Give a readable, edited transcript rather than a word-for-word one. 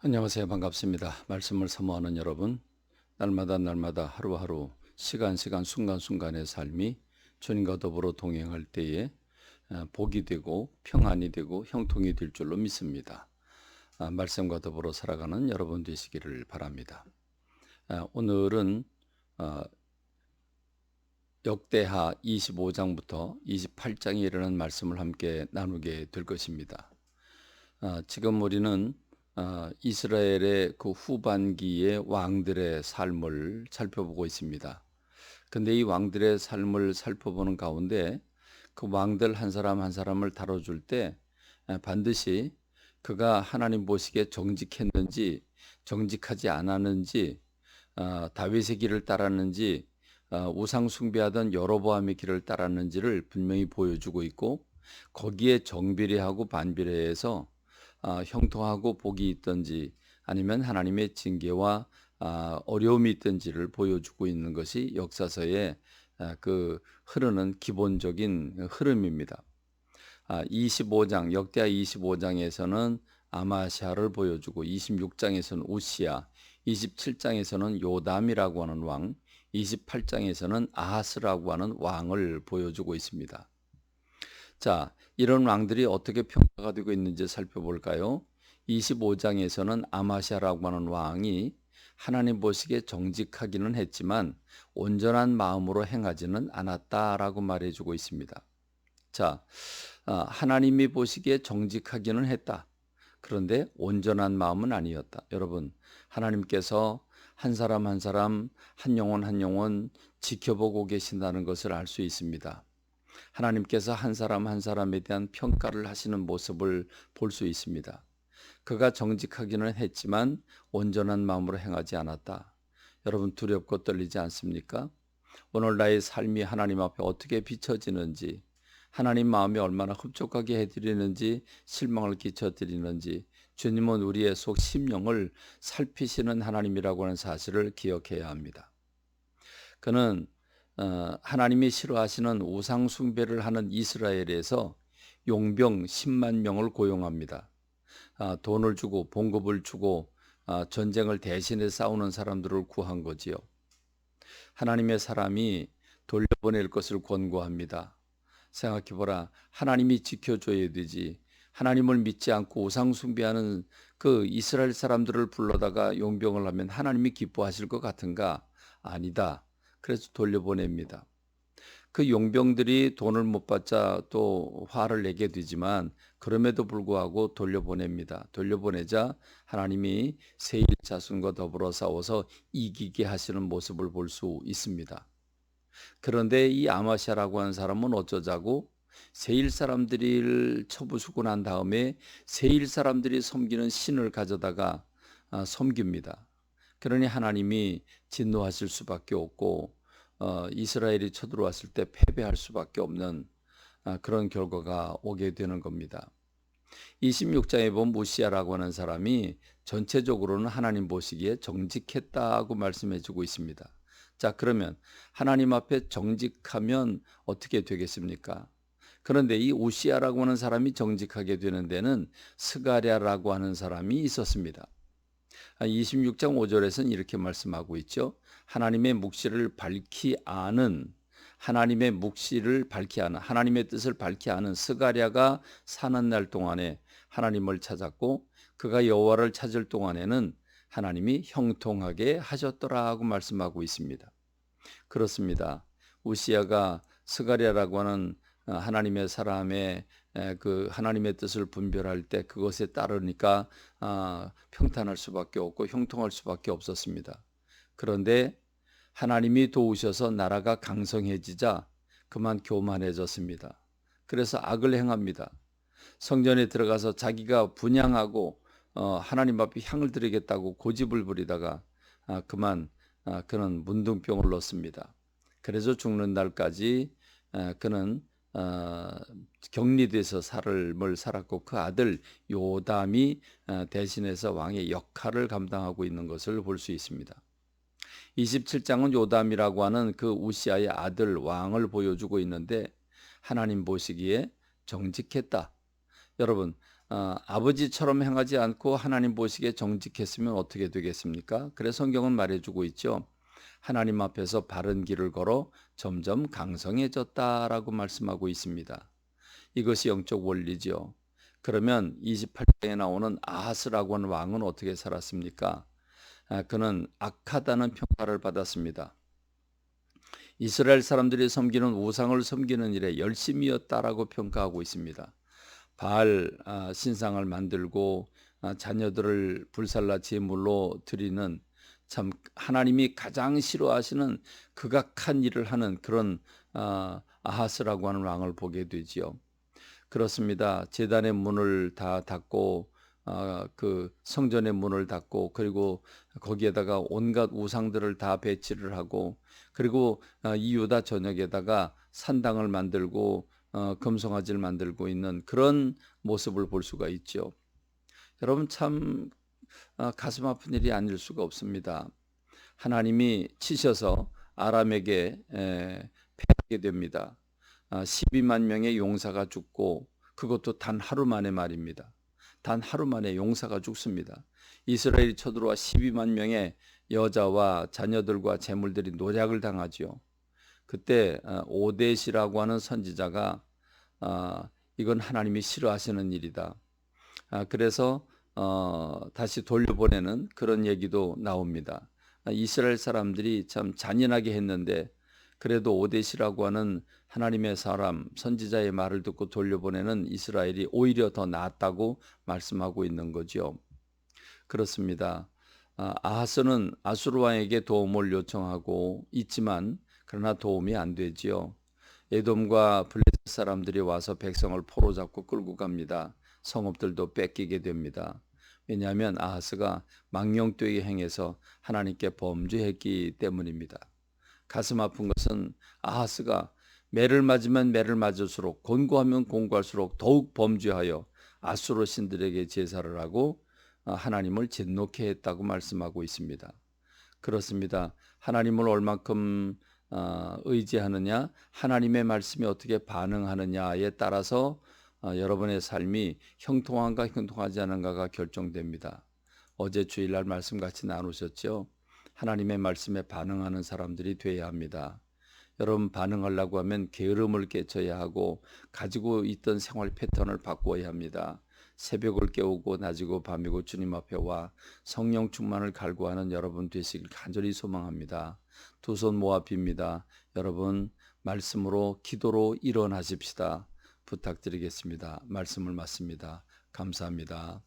안녕하세요. 반갑습니다. 말씀을 사모하는 여러분, 날마다 하루하루 시간 순간순간의 삶이 주님과 더불어 동행할 때에 복이 되고 평안이 되고 형통이 될 줄로 믿습니다. 말씀과 더불어 살아가는 여러분 되시기를 바랍니다. 오늘은 역대하 25장부터 28장에 이르는 말씀을 함께 나누게 될 것입니다. 지금 우리는 이스라엘의 그 후반기의 왕들의 삶을 살펴보고 있습니다. 근데 이 왕들의 삶을 살펴보는 가운데 그 왕들 한 사람 한 사람을 다뤄줄 때 반드시 그가 하나님 보시기에 정직했는지 정직하지 않았는지, 다윗의 길을 따랐는지 우상 숭배하던 여로보암의 길을 따랐는지를 분명히 보여주고 있고, 거기에 정비례하고 반비례해서 형통하고 복이 있든지 아니면 하나님의 징계와 어려움이 있든지를 보여주고 있는 것이 역사서에 그 흐르는 기본적인 흐름입니다. 25장 역대하 25장에서는 아마샤를 보여주고, 26장에서는 우시야, 27장에서는 요담이라고 하는 왕, 28장에서는 아하스라고 하는 왕을 보여주고 있습니다. 자, 이런 왕들이 어떻게 평가가 되고 있는지 살펴볼까요? 25장에서는 아마샤라고 하는 왕이 하나님 보시기에 정직하기는 했지만 온전한 마음으로 행하지는 않았다라고 말해주고 있습니다. 자, 하나님이 보시기에 정직하기는 했다. 그런데 온전한 마음은 아니었다. 여러분, 하나님께서 한 사람 한 사람, 한 영혼 한 영혼 지켜보고 계신다는 것을 알 수 있습니다. 하나님께서 한 사람 한 사람에 대한 평가를 하시는 모습을 볼 수 있습니다. 그가 정직하기는 했지만 온전한 마음으로 행하지 않았다. 여러분, 두렵고 떨리지 않습니까? 오늘 나의 삶이 하나님 앞에 어떻게 비춰지는지, 하나님 마음이 얼마나 흡족하게 해드리는지, 실망을 끼쳐드리는지, 주님은 우리의 속 심령을 살피시는 하나님이라고 하는 사실을 기억해야 합니다. 그는 하나님이 싫어하시는 우상 숭배를 하는 이스라엘에서 용병 10만 명을 고용합니다. 돈을 주고 봉급을 주고 전쟁을 대신해 싸우는 사람들을 구한 거지요. 하나님의 사람이 돌려보낼 것을 권고합니다. 생각해보라. 하나님이 지켜줘야 되지. 하나님을 믿지 않고 우상 숭배하는 그 이스라엘 사람들을 불러다가 용병을 하면 하나님이 기뻐하실 것 같은가? 아니다. 그래서 돌려보냅니다. 그 용병들이 돈을 못 받자 또 화를 내게 되지만 그럼에도 불구하고 돌려보냅니다. 돌려보내자 하나님이 세일 자손과 더불어 싸워서 이기게 하시는 모습을 볼 수 있습니다. 그런데 이 아마샤라고 하는 사람은 어쩌자고 세일 사람들을 쳐부수고 난 다음에 세일 사람들이 섬기는 신을 가져다가 섬깁니다. 그러니 하나님이 진노하실 수밖에 없고 이스라엘이 쳐들어왔을 때 패배할 수밖에 없는 그런 결과가 오게 되는 겁니다. 26장에 보면 우시야라고 하는 사람이 전체적으로는 하나님 보시기에 정직했다고 말씀해 주고 있습니다. 자, 그러면 하나님 앞에 정직하면 어떻게 되겠습니까? 그런데 이 우시야라고 하는 사람이 정직하게 되는 데는 스가랴라고 하는 사람이 있었습니다. 26장 5절에서는 이렇게 말씀하고 있죠. 하나님의 묵시를 밝히 아는, 하나님의 뜻을 밝히 아는 스가랴가 사는 날 동안에 하나님을 찾았고, 그가 여호와를 찾을 동안에는 하나님이 형통하게 하셨더라고 말씀하고 있습니다. 그렇습니다. 우시야가 스가랴라고 하는 하나님의 사람의 그 하나님의 뜻을 분별할 때 그것에 따르니까 평탄할 수밖에 없고 형통할 수밖에 없었습니다. 그런데 하나님이 도우셔서 나라가 강성해지자 그만 교만해졌습니다. 그래서 악을 행합니다. 성전에 들어가서 자기가 분향하고 하나님 앞에 향을 드리겠다고 고집을 부리다가 그만 그는 문둥병을 넣습니다. 그래서 죽는 날까지 그는 격리돼서 삶을 살았고, 그 아들 요담이 대신해서 왕의 역할을 감당하고 있는 것을 볼 수 있습니다. 27장은 요담이라고 하는 그 우시아의 아들 왕을 보여주고 있는데 하나님 보시기에 정직했다. 여러분, 아버지처럼 행하지 않고 하나님 보시기에 정직했으면 어떻게 되겠습니까? 그래서 성경은 말해주고 있죠. 하나님 앞에서 바른 길을 걸어 점점 강성해졌다라고 말씀하고 있습니다. 이것이 영적 원리죠. 그러면 28장에 나오는 아하스라고 하는 왕은 어떻게 살았습니까? 그는 악하다는 평가를 받았습니다. 이스라엘 사람들이 섬기는 우상을 섬기는 일에 열심이었다라고 평가하고 있습니다. 바알 신상을 만들고 자녀들을 불살라 제물로 드리는 참 하나님이 가장 싫어하시는 극악한 일을 하는 그런 아하스라고 하는 왕을 보게 되지요. 그렇습니다. 제단의 문을 다 닫고 그 성전의 문을 닫고 그리고 거기에다가 온갖 우상들을 다 배치를 하고 그리고 이 유다 전역에다가 산당을 만들고 금송아지를 만들고 있는 그런 모습을 볼 수가 있죠. 여러분 참 가슴 아픈 일이 아닐 수가 없습니다. 하나님이 치셔서 아람에게 패하게 됩니다. 12만 명의 용사가 죽고 그것도 단 하루 만에 말입니다. 단 하루 만에 용사가 죽습니다. 이스라엘이 쳐들어와 12만 명의 여자와 자녀들과 재물들이 노략을 당하지요. 그때 오뎃이라고 하는 선지자가 이건 하나님이 싫어하시는 일이다. 그래서 다시 돌려보내는 그런 얘기도 나옵니다. 이스라엘 사람들이 참 잔인하게 했는데 그래도 오뎃이라고 하는 하나님의 사람 선지자의 말을 듣고 돌려보내는 이스라엘이 오히려 더 낫다고 말씀하고 있는 거죠. 그렇습니다. 아하스는 아수르 왕에게 도움을 요청하고 있지만 그러나 도움이 안 되지요. 에돔과 블레셋 사람들이 와서 백성을 포로잡고 끌고 갑니다. 성읍들도 뺏기게 됩니다. 왜냐하면 아하스가 망령되게 행해서 하나님께 범죄했기 때문입니다. 가슴 아픈 것은 아하스가 매를 맞으면 매를 맞을수록 권고하면 권고할수록 더욱 범죄하여 아수르 신들에게 제사를 하고 하나님을 진노케 했다고 말씀하고 있습니다. 그렇습니다. 하나님을 얼만큼 의지하느냐, 하나님의 말씀에 어떻게 반응하느냐에 따라서 여러분의 삶이 형통한가 형통하지 않은가가 결정됩니다. 어제 주일날 말씀 같이 나누셨죠? 하나님의 말씀에 반응하는 사람들이 되어야 합니다. 여러분 반응하려고 하면 게으름을 깨쳐야 하고 가지고 있던 생활 패턴을 바꿔야 합니다. 새벽을 깨우고 낮이고 밤이고 주님 앞에 와 성령 충만을 갈구하는 여러분 되시길 간절히 소망합니다. 두 손 모아 빕니다. 여러분 말씀으로 기도로 일어나십시다. 부탁드리겠습니다. 말씀을 맞습니다. 감사합니다.